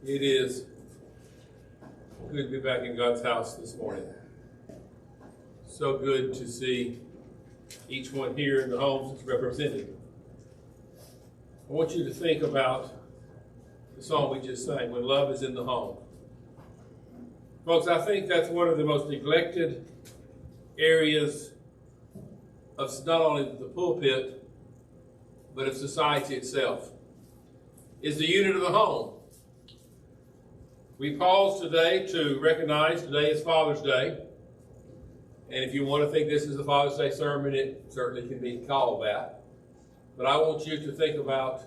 It is good to be back in God's house this morning. So good to see each one here in the homes that's represented. I want you to think about the song we just sang, When Love is in the Home. Folks, I think that's one of the most neglected areas of not only the pulpit, but of society itself, is the unit of the home. We pause today to recognize today is Father's Day. And if you want to think this is a Father's Day sermon, it certainly can be called that. But I want you to think about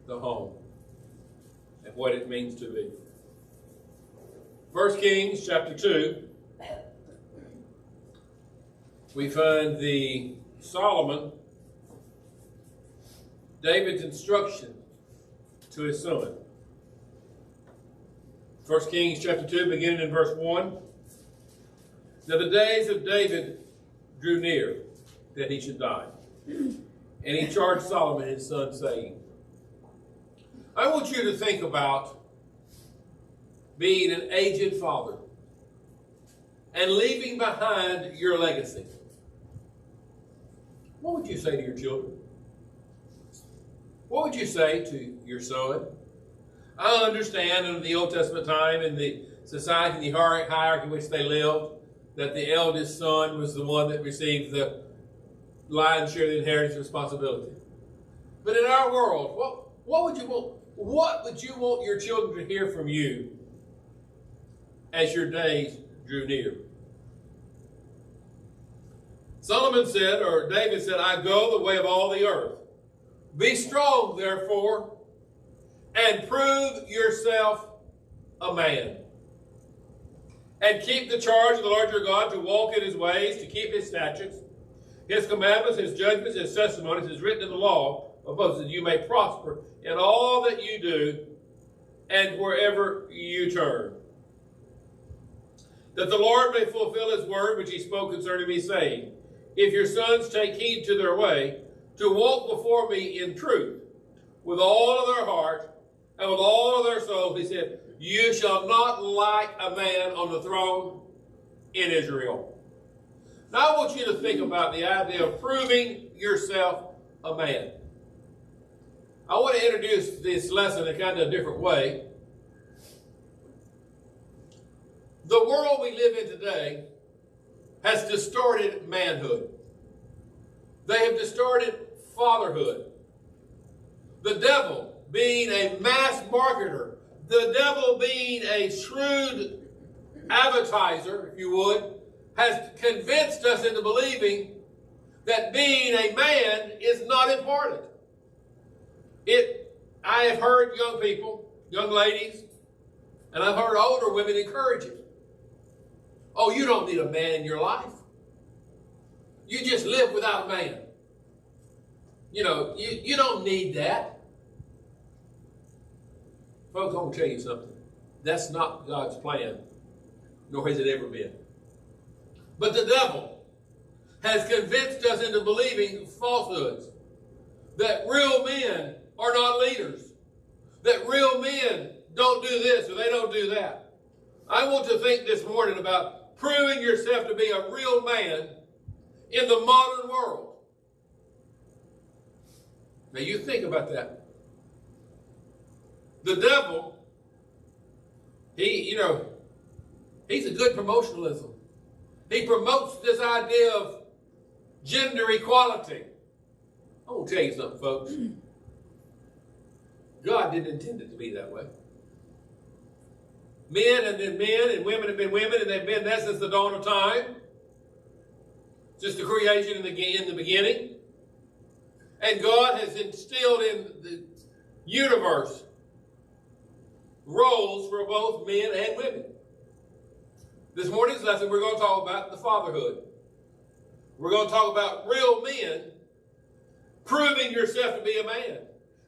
the home and what it means to be. 1 Kings chapter 2, we find the Solomon, David's instruction to his son. 1 Kings chapter 2, beginning in verse 1. Now the days of David drew near that he should die. And he charged Solomon his son, saying, I want you to think about being an aged father and leaving behind your legacy. What would you say to your children? What would you say to your son? I understand in the Old Testament time, in the society, the hierarchy in which they lived, that the eldest son was the one that received the lion's share of the inheritance responsibility. But in our world, what would you want your children to hear from you as your days drew near? Solomon said, or David said, I go the way of all the earth. Be strong, therefore, and prove yourself a man. And keep the charge of the Lord your God to walk in his ways, to keep his statutes, his commandments, his judgments, his testimonies, is written in the law of Moses, that you may prosper in all that you do and wherever you turn. That the Lord may fulfill his word which he spoke concerning me, saying, if your sons take heed to their way, to walk before me in truth, with all of their heart, and with all of their soul, he said, you shall not lack a man on the throne in Israel. Now I want you to think about the idea of proving yourself a man. I want to introduce this lesson in kind of a different way. The world we live in today has distorted manhood. They have distorted fatherhood. The devil, being a mass marketer, the devil being a shrewd advertiser, if you would, has convinced us into believing that being a man is not important. I have heard young people, young ladies, and I've heard older women encourage it. Oh, you don't need a man in your life. You just live without a man. You know, you don't need that. Folks, I want to tell you something. That's not God's plan, nor has it ever been. But the devil has convinced us into believing falsehoods, that real men are not leaders, that real men don't do this or they don't do that. I want to think this morning about proving yourself to be a real man in the modern world. Now you think about that. The devil, he's a good promotionalism. He promotes this idea of gender equality. I want to tell you something, folks. God didn't intend it to be that way. Men have been men, and women have been women, and they've been that since the dawn of time. Since the creation in the beginning. And God has instilled in the universe roles for both men and women. This morning's lesson, we're going to talk about the fatherhood. We're going to talk about real men proving yourself to be a man.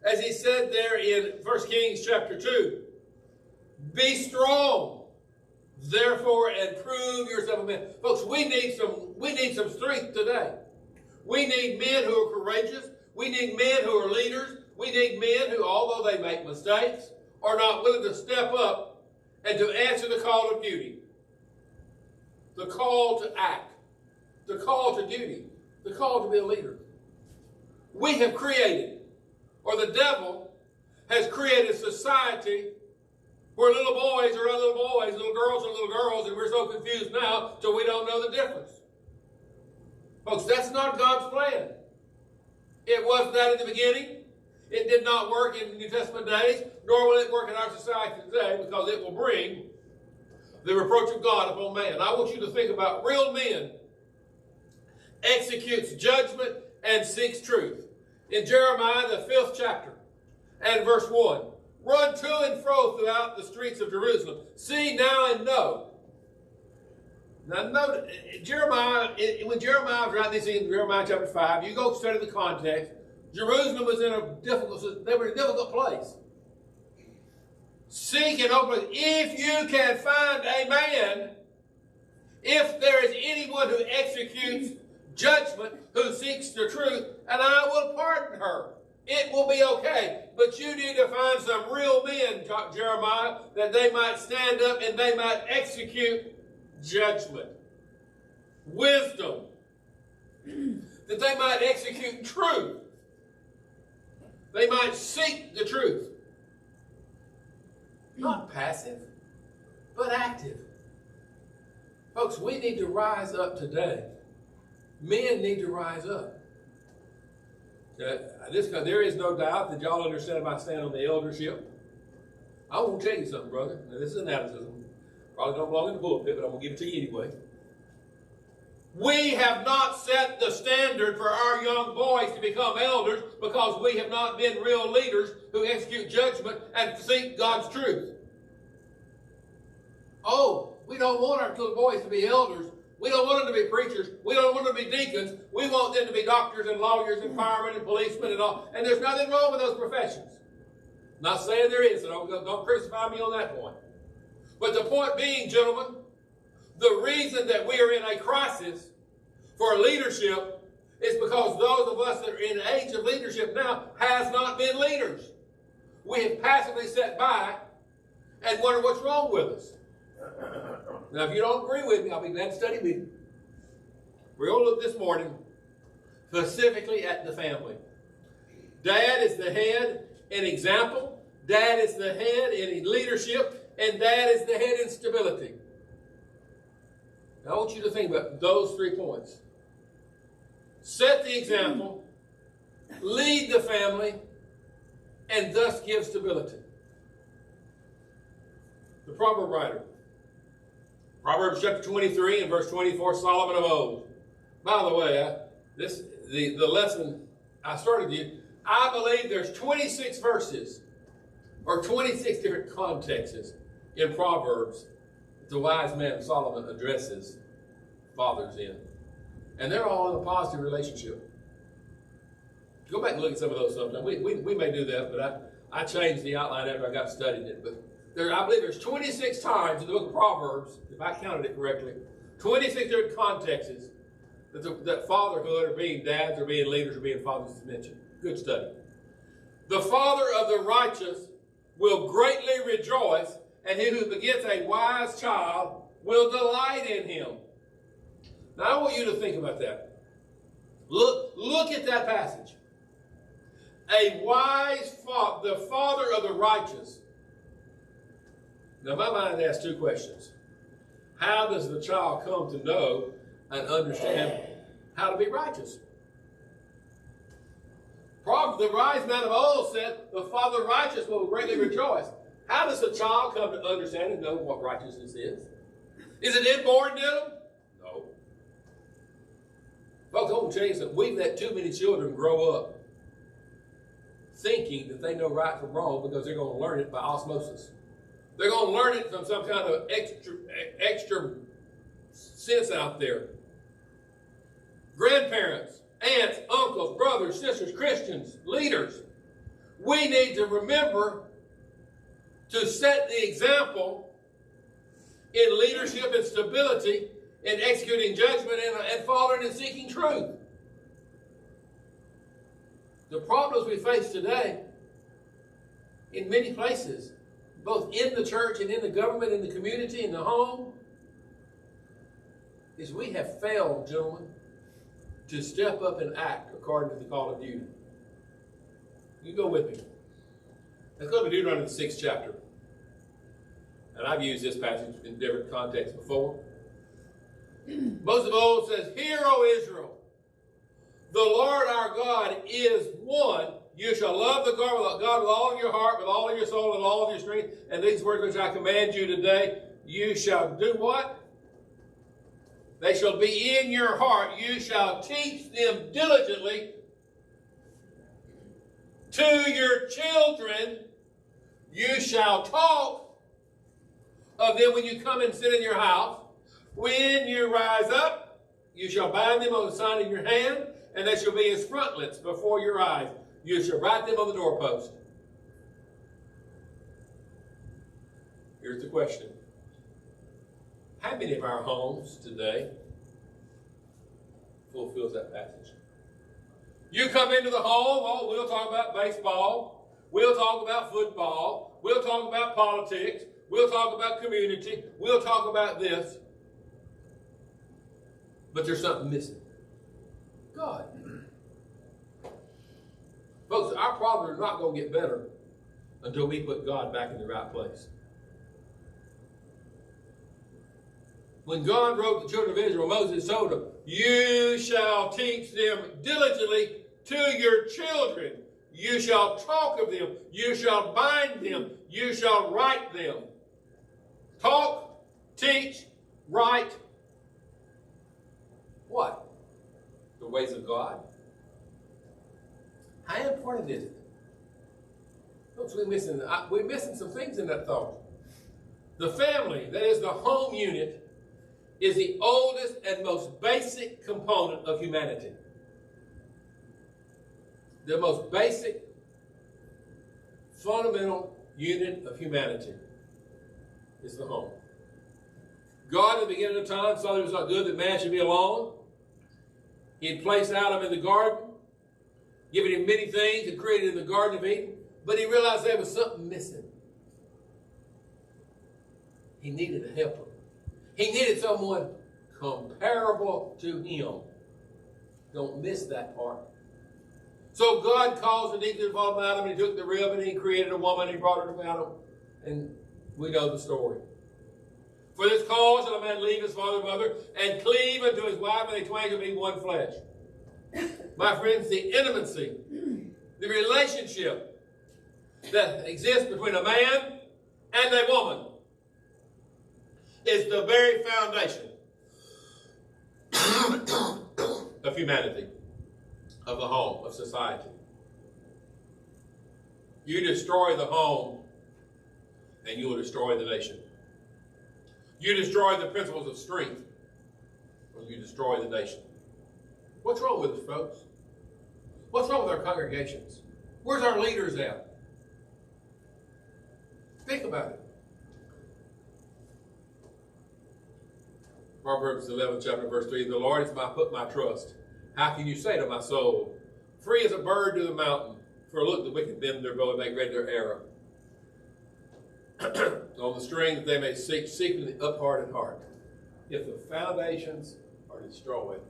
As he said there in 1 Kings chapter 2, be strong, therefore, and prove yourself a man. Folks, we need some strength today. We need men who are courageous. We need men who are leaders. We need men who, although they make mistakes, are not willing to step up and to answer the call of duty, the call to act, the call to duty, the call to be a leader. We have created, or the devil has created a society where little boys are little boys, little girls are little girls, and we're so confused now till we don't know the difference. Folks, that's not God's plan. It wasn't that in the beginning. It did not work in the New Testament days, nor will it work in our society today, because it will bring the reproach of God upon man. I want you to think about real men executes judgment and seeks truth. In Jeremiah, the 5th chapter, and verse 1, run to and fro throughout the streets of Jerusalem. See now and know. Now note, Jeremiah, when Jeremiah was writing this in Jeremiah chapter 5, you go study the context. Jerusalem was in a difficult place. Seek and open. If you can find a man, if there is anyone who executes judgment, who seeks the truth, and I will pardon her. It will be okay. But you need to find some real men, Jeremiah, that they might stand up and they might execute judgment. Wisdom. That they might execute truth. They might seek the truth. Not passive, but active. Folks, we need to rise up today. Men need to rise up. There is no doubt that y'all understand my stand on the eldership. I want to tell you something, brother. Now, this is an attitude. Probably don't belong in the pulpit, but I'm going to give it to you anyway. We have not set the standard for our young boys to become elders because we have not been real leaders who execute judgment and seek God's truth. Oh, we don't want our little boys to be elders. We don't want them to be preachers. We don't want them to be deacons. We want them to be doctors and lawyers and firemen and policemen and all. And there's nothing wrong with those professions. Not saying there is, so don't crucify me on that point. But the point being, gentlemen, the reason that we are in a crisis for leadership is because those of us that are in the age of leadership now has not been leaders. We have passively sat by and wonder what's wrong with us. Now, if you don't agree with me, I'll be glad to study with you. We're going to look this morning specifically at the family. Dad is the head in example. Dad is the head in leadership. And Dad is the head in stability. Now, I want you to think about those 3 points. Set the example, lead the family, and thus give stability. The proverb writer. Proverbs chapter 23 and verse 24, Solomon of old. By the way, the lesson I started you, I believe there's 26 verses or 26 different contexts in Proverbs that the wise man Solomon addresses fathers in. And they're all in a positive relationship. Go back and look at some of those sometime. We may do that, but I changed the outline after I got studied it. But I believe there's 26 times in the book of Proverbs, if I counted it correctly, 26 different contexts that fatherhood or being dads or being leaders or being fathers is mentioned. Good study. The father of the righteous will greatly rejoice, and he who begets a wise child will delight in him. Now I want you to think about that. Look at that passage. A wise father, the father of the righteous. Now, my mind asks 2 questions. How does the child come to know and understand how to be righteous? The wise man of old said, the father righteous will greatly rejoice. How does the child come to understand and know what righteousness is? Is it inborn in them? No. Folks, I want to tell you something. We've let too many children grow up thinking that they know right from wrong because they're going to learn it by osmosis. They're going to learn it from some kind of extra sense out there. Grandparents, aunts, uncles, brothers, sisters, Christians, leaders, we need to remember to set the example in leadership and stability, in executing judgment and following and seeking truth. The problems we face today, in many places, both in the church and in the government, in the community, in the home, is we have failed, gentlemen, to step up and act according to the call of duty. You go with me. Let's go to Deuteronomy, the 6th chapter. And I've used this passage in different contexts before. Moses of old says, "Hear, O Israel, the Lord our God is one. You shall love the God with all of your heart, with all of your soul, and all of your strength. And these words which I command you today, you shall do what? They shall be in your heart. You shall teach them diligently to your children. You shall talk of them when you come and sit in your house. When you rise up, you shall bind them on the sign of your hand, and they shall be as frontlets before your eyes. You shall write them on the doorpost." Here's the question. How many of our homes today fulfills that passage? You come into the home, oh, we'll talk about baseball, we'll talk about football, we'll talk about politics, we'll talk about community, we'll talk about this. But there's something missing. God. Folks, our problems are not going to get better until we put God back in the right place. When God wrote the children of Israel, Moses told them, "You shall teach them diligently to your children. You shall talk of them. You shall bind them. You shall write them." Talk, teach, write. What? The ways of God. How important is it? Folks, we're missing some things in that thought. The family, that is the home unit, is the oldest and most basic component of humanity. The most basic, fundamental unit of humanity is the home. God, at the beginning of time, saw that it was not good that man should be alone. He had placed Adam in the garden, given him many things and created in the Garden of Eden, but he realized there was something missing. He needed a helper. He needed someone comparable to him. Don't miss that part. So God caused the deep to fall from Adam, and he took the rib and he created a woman and he brought her to Adam. And we know the story. "For this cause shall a man leave his father and mother and cleave unto his wife, and they twain shall be one flesh." My friends, the intimacy, the relationship that exists between a man and a woman is the very foundation of humanity, of the home, of society. You destroy the home, and you will destroy the nation. You destroy the principles of strength, or you destroy the nation. What's wrong with us, folks? What's wrong with our congregations? Where's our leaders at? Think about it. Proverbs 11, chapter verse 3, "The Lord is I put my trust. How can you say to my soul, free as a bird to the mountain? For look, the wicked bend their bow and make ready their arrow. On the string that they may seek in the uphearted heart." If the foundations are destroyed,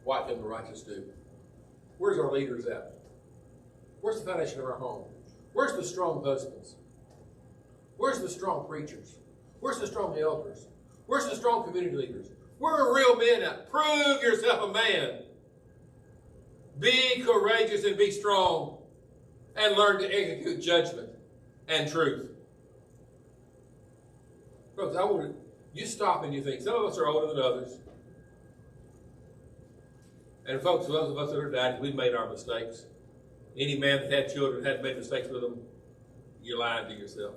what can the righteous do? Where's our leaders at? Where's the foundation of our home? Where's the strong husbands? Where's the strong preachers? Where's the strong elders? Where's the strong community leaders? Where are real men at? Prove yourself a man. Be courageous and be strong, and learn to execute judgment and truth. Folks, you stop and you think, some of us are older than others. And folks, those of us that are daddies, we've made our mistakes. Any man that had children hadn't made mistakes with them, you're lying to yourself.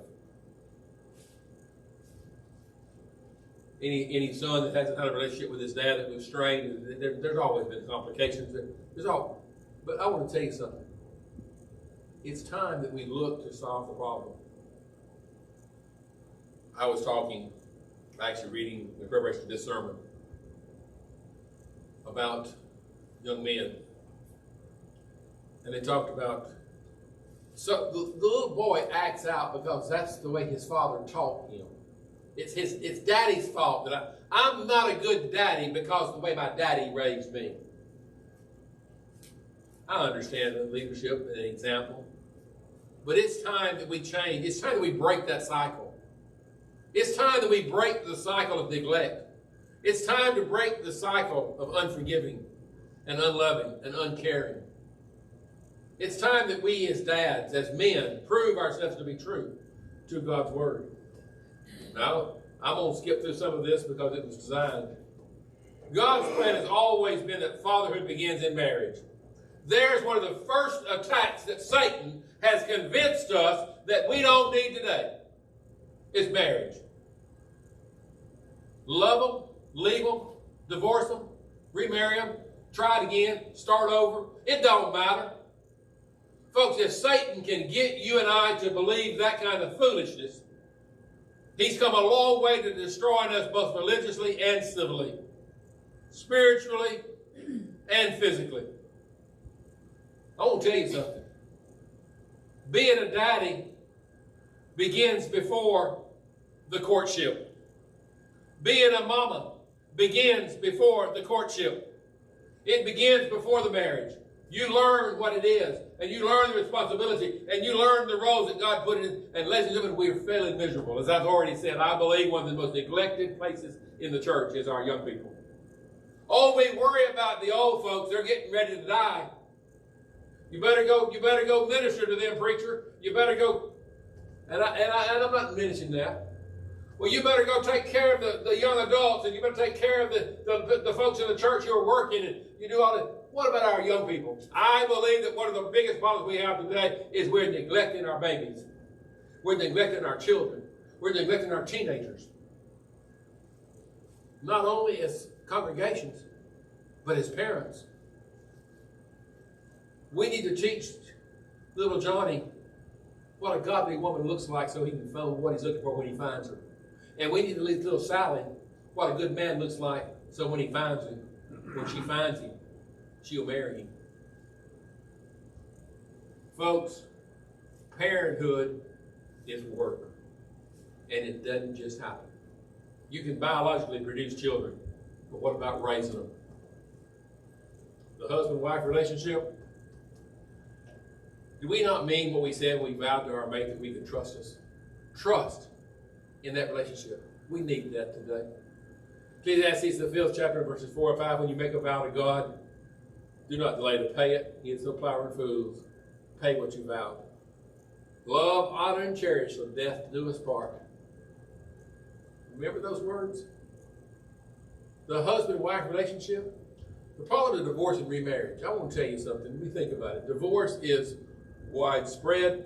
Any son that hasn't had a relationship with his dad that was strained, there's always been complications. But I want to tell you something. It's time that we look to solve the problem. I was actually reading in preparation for this sermon about young men. And they talked about So the little boy acts out because that's the way his father taught him. It's daddy's fault that I'm not a good daddy because of the way my daddy raised me. I understand the leadership and an example. But it's time that we change. It's time that we break that cycle. It's time that we break the cycle of neglect. It's time to break the cycle of unforgiving and unloving and uncaring. It's time that we as dads, as men, prove ourselves to be true to God's Word. Now, I'm going to skip through some of this because it was designed. God's plan has always been that fatherhood begins in marriage. There's one of the first attacks that Satan has convinced us that we don't need today. Is marriage. Love them, leave them, divorce them, remarry them, try it again, start over. It don't matter. Folks, if Satan can get you and I to believe that kind of foolishness, he's come a long way to destroying us both religiously and civilly, spiritually and physically. I want to tell you something. Being a daddy begins before the courtship. Being a mama begins before the courtship. It begins before the marriage. You learn what it is, and you learn the responsibility, and you learn the roles that God put in. And ladies and gentlemen, we are fairly miserable. As I've already said, I believe one of the most neglected places in the church is our young people. Oh, we worry about the old folks. They're getting ready to die. You better go minister to them, preacher. You better go, and I'm not mentioning that. Well, you better go take care of the young adults, and you better take care of the folks in the church who are working, and you do all that. What about our young people? I believe that one of the biggest problems we have today is we're neglecting our babies. We're neglecting our children. We're neglecting our teenagers. Not only as congregations, but as parents. We need to teach little Johnny what a godly woman looks like so he can find what he's looking for when he finds her. And we need to teach little Sally what a good man looks like so when he finds him, when she finds him, she'll marry him. Folks, parenthood is work. And it doesn't just happen. You can biologically produce children, but what about raising them? The husband-wife relationship, do we not mean what we said when we vowed to our mate that we could trust us? Trust in that relationship. We need that today. Ecclesiastes, the 5th chapter, verses 4 and 5, when you make a vow to God, do not delay to pay it. He is no plower and fools. Pay what you vowed. Love, honor, and cherish till death do us part. Remember those words? The husband-wife relationship. The problem of divorce and remarriage. I want to tell you something. Let me think about it. Divorce is widespread.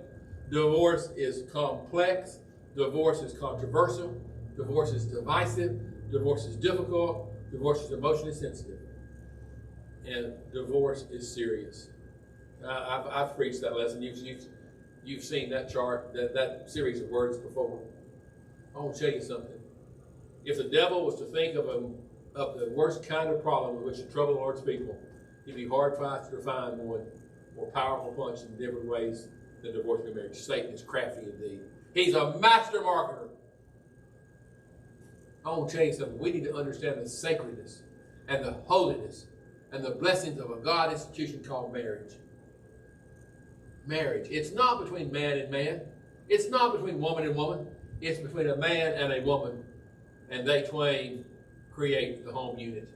Divorce is complex. Divorce is controversial. Divorce is divisive. Divorce is difficult. Divorce is emotionally sensitive. And divorce is serious. I've preached that lesson. You've seen that chart, that series of words before. I want to tell you something. If the devil was to think of the worst kind of problem with which to trouble the Lord's people, he'd be hard-pressed to find one more powerful punch in different ways than divorce and marriage. Satan is crafty indeed. He's a master marketer. I want to tell you something. We need to understand the sacredness and the holiness and the blessings of a God institution called marriage. Marriage. It's not between man and man. It's not between woman and woman. It's between a man and a woman. And they twain create the home unit.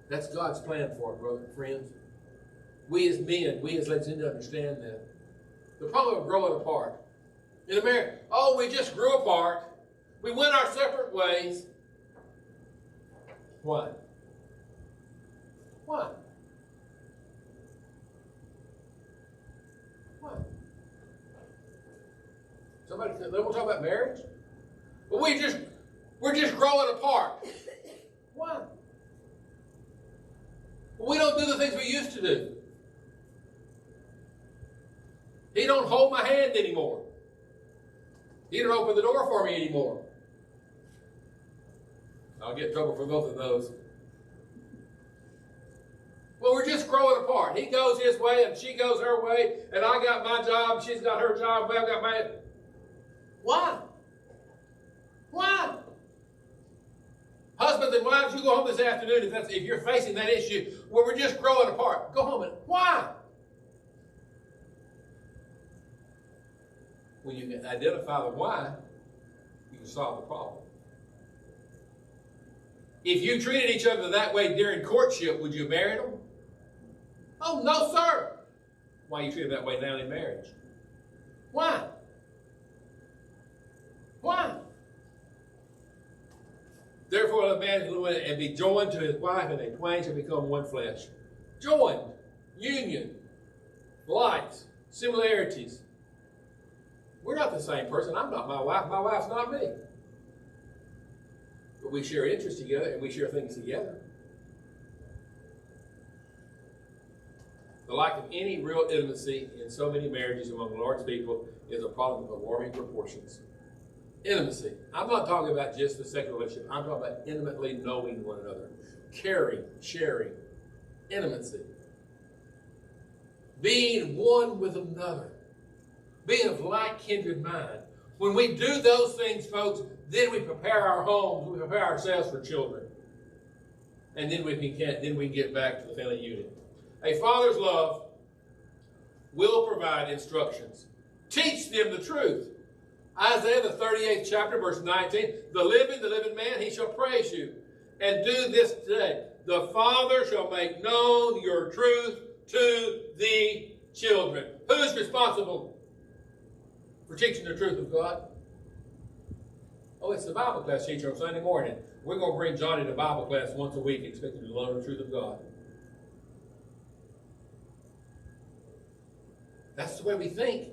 That's God's plan for it, brother, friends. We as men, we as ladies need to understand that. The problem of growing apart. In America, we just grew apart. We went our separate ways. Why? Why? Why? Somebody said, they won't talk about marriage? But we're just growing apart. Why? We don't do the things we used to do. He don't hold my hand anymore. He don't open the door for me anymore. I'll get in trouble for both of those. Well, we're just growing apart. He goes his way and she goes her way, and I got my job, she's got her job, I've got my... Why? Why? Husbands and wives, you go home this afternoon if you're facing that issue where we're just growing apart. Go home and why? When you can identify the why, you can solve the problem. If you treated each other that way during courtship, would you marry them? Oh, no, sir. Why are you treated that way now in marriage? Why? Why? Therefore, a man and be joined to his wife, and they twain shall become one flesh. Joined, union, likes, similarities. We're not the same person. I'm not my wife. My wife's not me. But we share interests together, and we share things together. The lack of any real intimacy in so many marriages among the Lord's people is a problem of alarming proportions. Intimacy. I'm not talking about just the sexual relationship. I'm talking about intimately knowing one another. Caring, sharing, intimacy. Being one with another. Being of like kindred mind. When we do those things, folks, then we prepare our homes, we prepare ourselves for children. And then we can get back to the family unit. A father's love will provide instructions. Teach them the truth. Isaiah, the 38th chapter, verse 19, the living man, he shall praise you. And do this today. The father shall make known your truth to the children. Who's responsible for teaching the truth of God? Oh, it's the Bible class teacher on Sunday morning. We're going to bring Johnny to Bible class once a week, expecting to learn the truth of God. That's the way we think.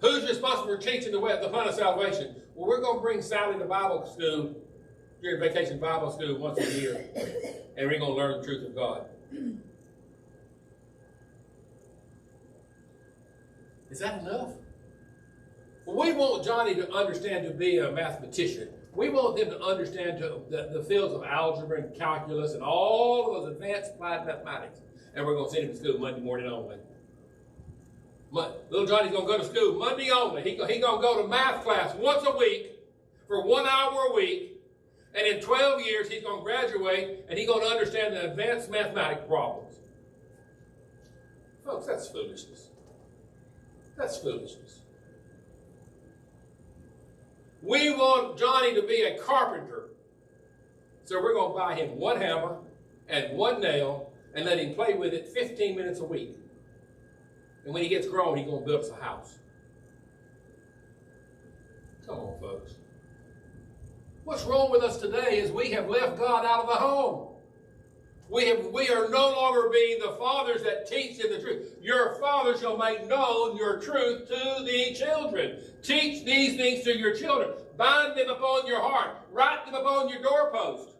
Who's responsible for teaching the plan of salvation? Well, we're going to bring Sally to Bible school during vacation Bible school once a year, and we're going to learn the truth of God. Is that enough? Well, we want Johnny to understand to be a mathematician. We want them to understand the fields of algebra and calculus and all of those advanced applied mathematics. And we're going to send him to school Monday morning only. Little Johnny's going to go to school Monday only. He's going to go to math class once a week for 1 hour a week. And in 12 years, he's going to graduate and he's going to understand the advanced mathematical problems. Folks, that's foolishness. That's foolishness. We want Johnny to be a carpenter. So we're going to buy him one hammer and one nail and let him play with it 15 minutes a week. And when he gets grown, he's going to build us a house. Come on, folks. What's wrong with us today is we have left God out of the home. We are no longer being the fathers that teach in the truth. Your father shall make known your truth to the children. Teach these things to your children. Bind them upon your heart. Write them upon your doorpost.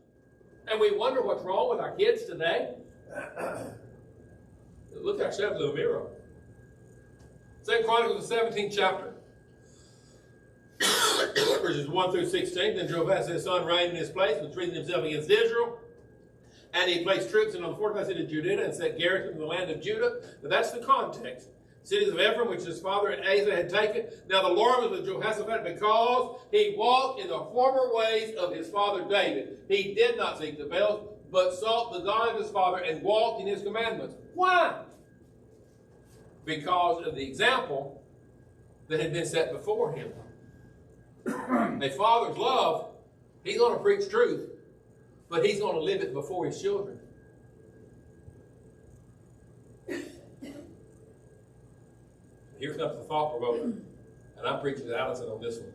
And we wonder what's wrong with our kids today. Look at ourselves in the mirror. 2 Chronicles, the 17th chapter, verses 1 through 16. Then Jehoshaphat his son reigned in his place, was treating himself against Israel. And he placed troops in the fortified city of Judah and set garrison in the land of Judah. But that's the context. Cities of Ephraim, which his father Asa had taken. Now the Lord was with Jehoshaphat because he walked in the former ways of his father David. He did not seek the Baals, but sought the God of his father and walked in his commandments. Why? Because of the example that had been set before him. A father's love, he's going to preach truth, but he's going to live it before his children. Here comes the thought provoker, and I'm preaching to Allison on this one.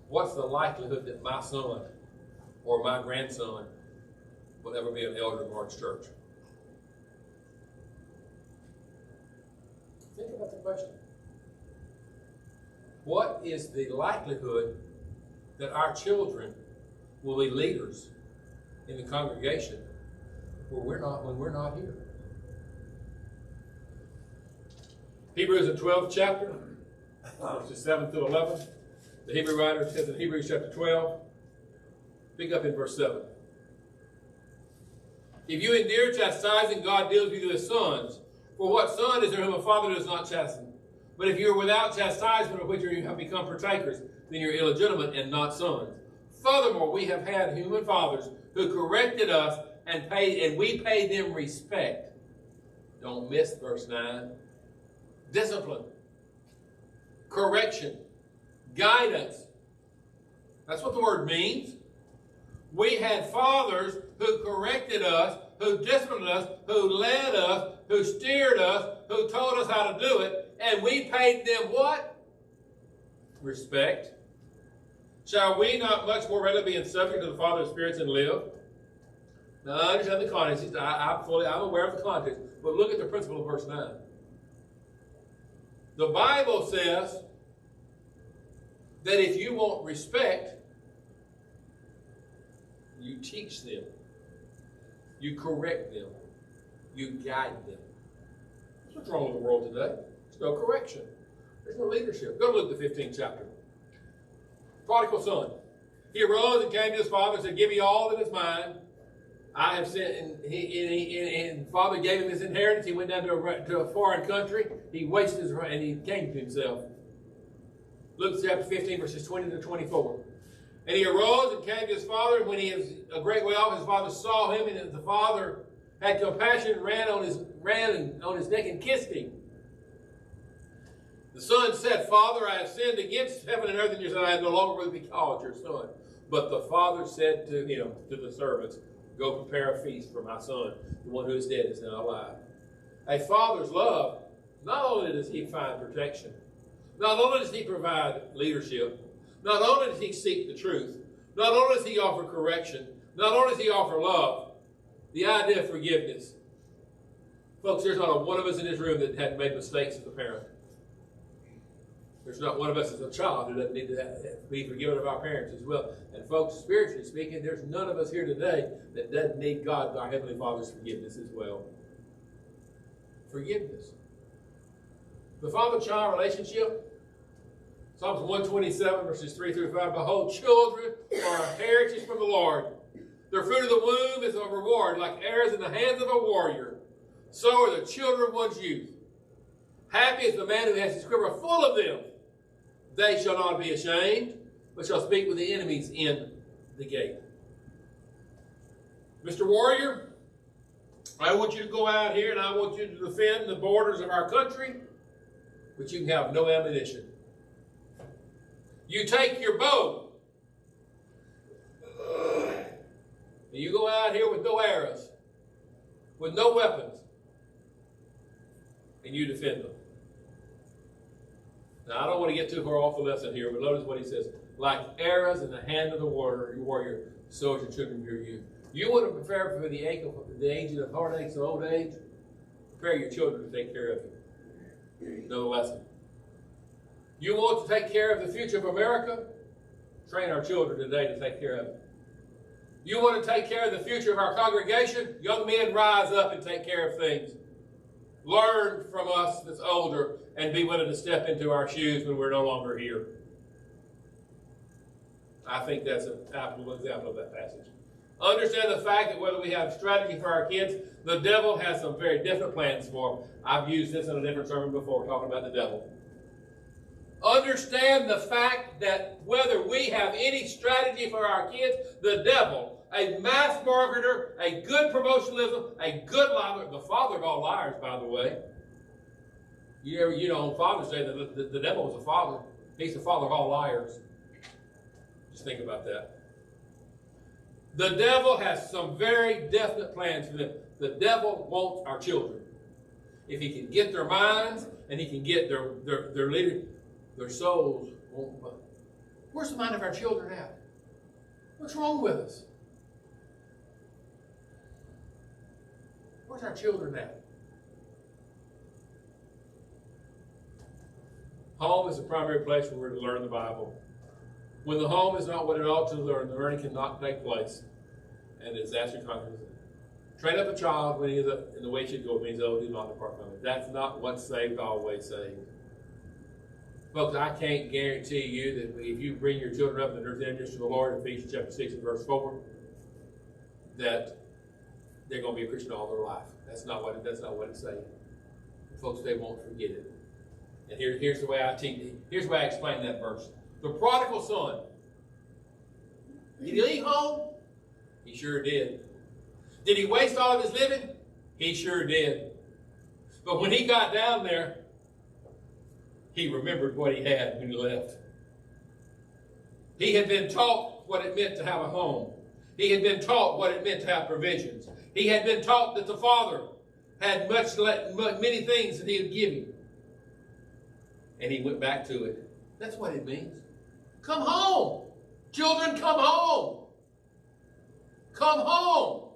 What's the likelihood that my son or my grandson will ever be an elder in Lord's church? Think about the question. What is the likelihood that our children will be leaders in the congregation when we're not here? Hebrews, the 12th chapter, verses 7 through 11. The Hebrew writer says in Hebrews chapter 12, pick up in verse 7. If you endure chastising, God deals with you as sons. For what son is there whom a father does not chasten? But if you are without chastisement, of which you have become partakers, then you're illegitimate and not sons. Furthermore, we have had human fathers who corrected us and we paid them respect. Don't miss verse 9. Discipline, correction, guidance. That's what the word means. We had fathers who corrected us, who disciplined us, who led us, who steered us, who told us how to do it, and we paid them what? Respect. Shall we not much more readily be in subject to the Father of spirits and live? Now, I understand the context. I'm aware of the context. But look at the principle of verse 9. The Bible says that if you want respect, you teach them. You correct them. You guide them. That's what's wrong with the world today. There's no correction. There's no leadership. Go to Luke the 15th chapter. Prodigal son. He arose and came to his father and said, give me all that is mine. I have sent, and father gave him his inheritance. He went down to a foreign country. He wasted his, and he came to himself. Luke chapter 15, verses 20 to 24. And he arose and came to his father. And when he was a great way off, his father saw him, and the father had compassion and ran on his neck and kissed him. The son said, Father, I have sinned against heaven and earth in your sight. I am no longer worthy to be called your son. But the father said to him, to the servants, go prepare a feast for my son. The one who is dead is now alive. A father's love, not only does he find protection, not only does he provide leadership, not only does he seek the truth, not only does he offer correction, not only does he offer love, the idea of forgiveness. Folks, there's not a one of us in this room that hadn't made mistakes as a parent. There's not one of us as a child who doesn't need to be forgiven of our parents as well. And folks, spiritually speaking, there's none of us here today that doesn't need God, our Heavenly Father's forgiveness as well. Forgiveness. The father-child relationship, Psalms 127, verses 3 through 5, behold, children are a heritage from the Lord. The fruit of the womb is a reward, like arrows in the hands of a warrior. So are the children of one's youth. Happy is the man who has his quiver full of them. They shall not be ashamed, but shall speak with the enemies in the gate. Mr. Warrior, I want you to go out here and I want you to defend the borders of our country, but you can have no ammunition. You take your bow, and you go out here with no arrows, with no weapons, and you defend them. Now, I don't want to get too far off the lesson here, but notice what he says. Like arrows in the hand of the warrior, so is your children of your youth. You want to prepare for the age of heartaches and old age? Prepare your children to take care of you. Another lesson. You want to take care of the future of America? Train our children today to take care of it. You want to take care of the future of our congregation? Young men, rise up and take care of things. Learn from us that's older and be willing to step into our shoes when we're no longer here. I think that's an applicable example of that passage. Understand the fact that whether we have strategy for our kids, the devil has some very different plans for them. I've used this in a different sermon before, talking about the devil. Understand the fact that whether we have any strategy for our kids, the devil, a mass marketer, a good promotionalism, a good liar, the father of all liars, by the way. You know, on Father's Day, the devil was a father. He's the father of all liars. Just think about that. The devil has some very definite plans for them. The devil wants our children. If he can get their minds and he can get their leaders, their souls won't. Where's the mind of our children at? What's wrong with us? Where's our children at? Home is the primary place where we're to learn the Bible. When the home is not what it ought to learn, the learning cannot take place, and disaster comes. Train up a child when he is in the way he should go, means oh, do not depart from it. That's not once saved, always saved. Folks, I can't guarantee you that if you bring your children up in the interest of the Lord, Ephesians chapter 6 and verse 4, that they're going to be a Christian all their life. That's not what it's saying. Folks, they won't forget it. And here's the way I teach. Here's the way I explain that verse. The prodigal son. Did he leave home? He sure did. Did he waste all of his living? He sure did. But when he got down there, he remembered what he had when he left. He had been taught what it meant to have a home. He had been taught what it meant to have provisions. He had been taught that the Father had many things that he would give him. And he went back to it. That's what it means. Come home. Children, come home. Come home.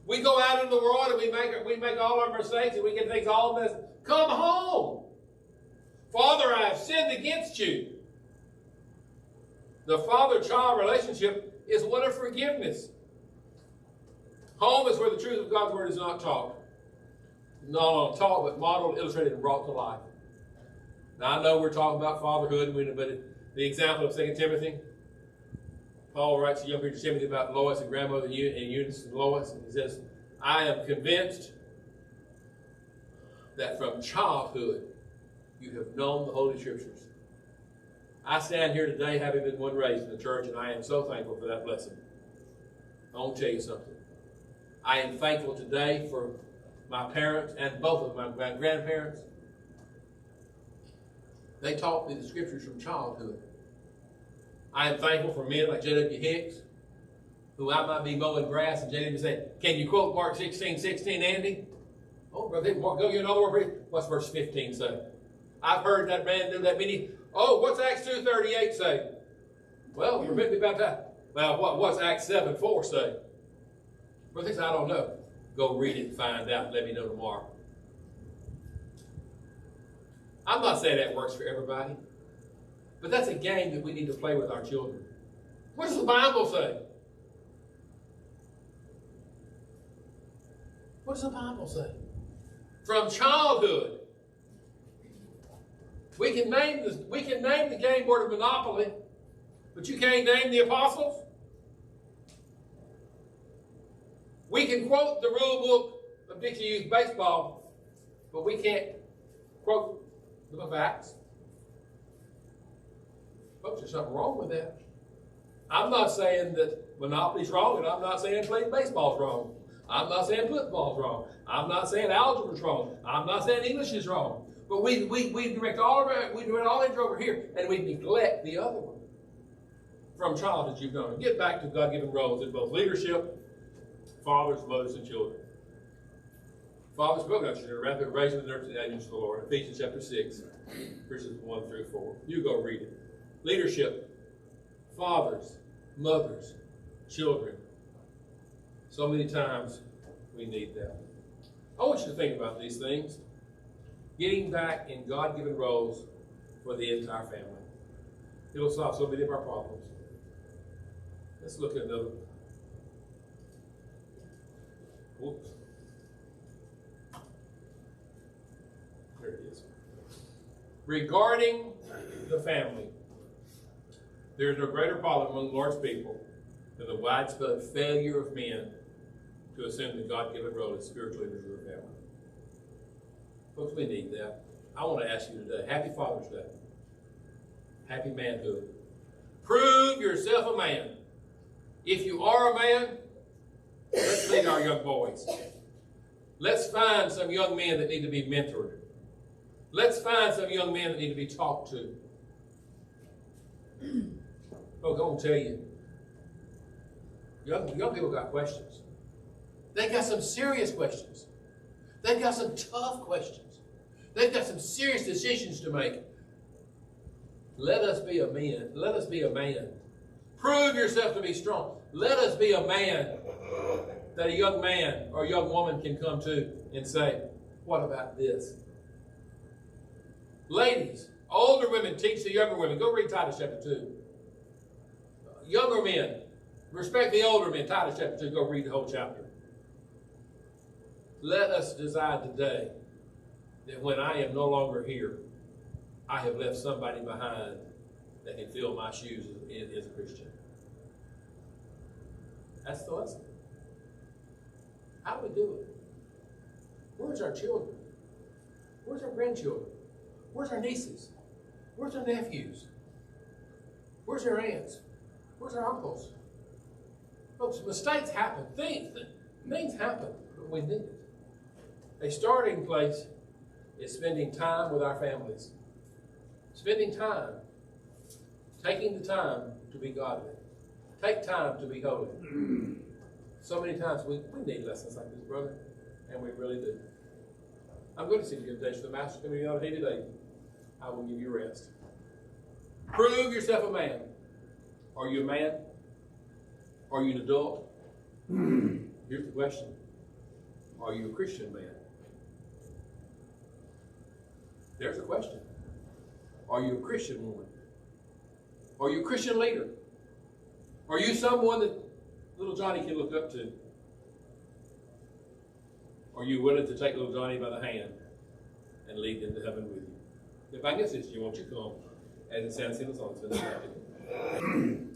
We go out into the world and we make all our mistakes and we get things all messed up. Come home. Father, I have sinned against you. The father-child relationship is one of forgiveness. Home is where the truth of God's word is not taught. Not only taught, but modeled, illustrated, and brought to life. Now, I know we're talking about fatherhood, but the example of 2 Timothy, Paul writes to young preacher Timothy about Lois and grandmother and Eunice and Lois, and he says, I am convinced that from childhood you have known the Holy Scriptures. I stand here today having been one raised in the church, and I am so thankful for that blessing. I want to tell you something. I am thankful today for my parents and both of my grandparents. They taught me the Scriptures from childhood. I am thankful for men like J.W. Hicks, who I might be mowing grass, and J.W. say, can you quote Mark 16:16, Andy? Oh, brother, go you another word. What's verse 15 say? I've heard that man do that many. Oh, what's Acts 2:38 say? Well, you're written about that. Well, what's Acts 7:4 say? Brother, I don't know. Go read it and find out. Let me know tomorrow. I'm not saying that works for everybody, but that's a game that we need to play with our children. What does the Bible say? What does the Bible say? From childhood. We can name the game board of Monopoly, but you can't name the apostles. We can quote the rule book of Dixie Youth Baseball, but we can't quote the book of Acts. Folks, there's something wrong with that. I'm not saying that Monopoly's wrong, and I'm not saying playing baseball's wrong. I'm not saying football's wrong. I'm not saying algebra's wrong. I'm not saying English is wrong. But we direct all energy over here, and we neglect the other one. From childhood, you've known. Get back to God-given roles in both leadership, fathers, mothers, and children. Fathers, spoke out your rather raising the nurturing angels of the Lord. Ephesians chapter 6, verses 1 through 4. You go read it. Leadership, fathers, mothers, children. So many times we need that. I want you to think about these things. Getting back in God-given roles for the entire family. It'll solve so many of our problems. Let's look at another. Whoops. There it is. Regarding the family, there is no greater problem among the Lord's people than the widespread failure of men to assume the God-given role as spiritual leaders of the family. Folks, we need that. I want to ask you today, happy Father's Day. Happy manhood. Prove yourself a man. If you are a man, let's lead our young boys. Let's find some young men that need to be mentored. Let's find some young men that need to be talked to. Folks, I want to tell you, young people got questions. They got some serious questions. They've got some tough questions. They've got some serious decisions to make. Let us be a man. Let us be a man. Prove yourself to be strong. Let us be a man that a young man or a young woman can come to and say, what about this? Ladies, older women teach the younger women. Go read Titus chapter 2. Younger men, respect the older men. Titus chapter 2. Go read the whole chapter. Let us decide today that when I am no longer here, I have left somebody behind that can fill my shoes as a Christian. That's the lesson. How do we do it? Where's our children? Where's our grandchildren? Where's our nieces? Where's our nephews? Where's our aunts? Where's our uncles? Folks, mistakes happen. Things happen, but we need it. A starting place is spending time with our families. Spending time. Taking the time to be godly. Take time to be holy. So many times we need lessons like this, brother, and we really do. I'm going to see the invitation of the Master coming out of here today. I will give you rest. Prove yourself a man. Are you a man? Are you an adult? Here's the question. Are you a Christian man? There's a question. Are you a Christian woman? Are you a Christian leader? Are you someone that little Johnny can look up to? Are you willing to take little Johnny by the hand and lead them to heaven with you? If I guess this, you won't you come as it sounds in the song.